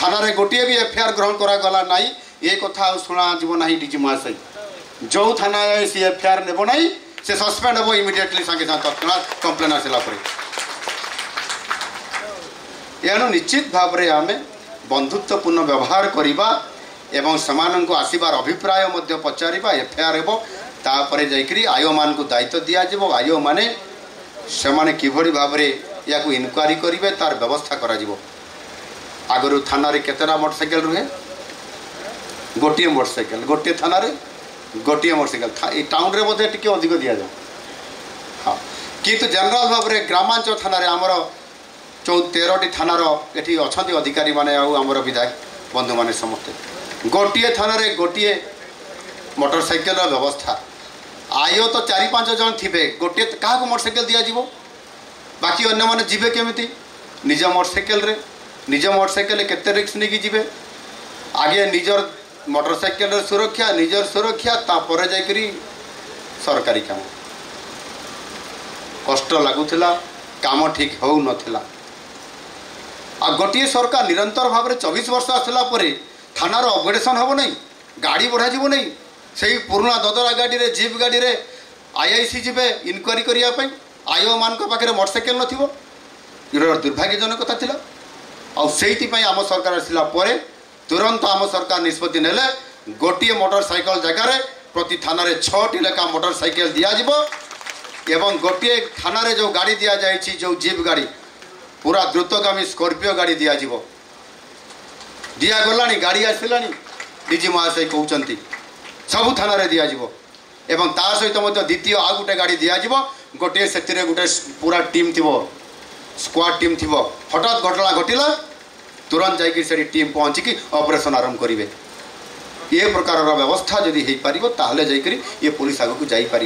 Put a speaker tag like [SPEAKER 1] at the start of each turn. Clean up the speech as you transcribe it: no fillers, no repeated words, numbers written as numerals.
[SPEAKER 1] थाना रे गोटे भी एफआईआर ग्रहण करागला ना ये कथा शुणा ना डीजी महाशय जो थाना सी एफआईआर नेब ना से सस्पेंड हम इमिडिएटली सागे तत्काल कंप्लेन आसला एणु निश्चित भाव में आम बंधुत्वपूर्ण व्यवहार करवा एवं समान को आसबार अभिप्राय पचार एफआईआर हो तापर जाकरी आयो मान को दायित्व दिज्व आयो माने से किभली भाव या इनक्वारी करेंगे तार व्यवस्था करा आगु थाना रे केतेटा मोटरसाइकेल रुहे गोटे मोटरसाइकेल गोटे थाना रे गोटे मोटरसाइकेल टाउन रे बोधे टिके अधिक दि जाए हाँ किंतु जनरल भाव में ग्रामांचल थाना रे आमर 13टी थानार ये अच्छा अधिकारी माने आमर विधायक बंधु माने समस्ते गोटे थाना रे गोटे मोटरसाइकेल व्यवस्था आयो तो 4-5 जन थे गोटे क्या मोटरसाइकेल दिज्व बाकी अन्य मैंने जीवे केमिति निज मोटरसाइकेल केते रिक्स नहीं जीवे आगे निजर मोटरसाइकेल सुरक्षा निजर सुरक्षा तापर जाकरी सरकारी काम कष्ट लगुला काम ठीक हो नथिला आ गोटे सरकार निरंतर भाव में 24 वर्ष आसला थानार अपग्रेडेशन हम नहीं गाड़ी बढ़ा जीव नहीं से पुराना ददरा गाड़ी रे जीप गाड़ी रे आईआईसी जीवे इनक्वारी करने आयो मान पाखे मोटरसाइकेल नथिबो दुर्भाग्यजनक कथा थिला आ सेइथिपाई आम सरकार आसला तुरंत आम सरकार निष्पत्ति नेले गोटे मोटरसाइकेल जगार प्रति थाना रे 6टी लेखा मोटरसाइकेल दिज्व एवं गोटे थाना रे जो गाड़ी दि जाए जो जीप गाड़ी पूरा द्रुतगामी स्कॉर्पियो गाड़ी दिज्व दिगला गाड़ी आसला डीजी महाशय कहते सबू थाना रे दिज्व एवं ता सहित द्वितीय आ गोटे गाड़ी दिज्व गोटे से गोटे पूरा टीम थी स्क्वाड टीम थी हठात घटना घटला तुरंत जाकि से टीम पहुँचिकी ऑपरेशन आरंभ करेंगे ये प्रकार व्यवस्था जदि हो पार ताहले जाकि ये पुलिस आगक जापर।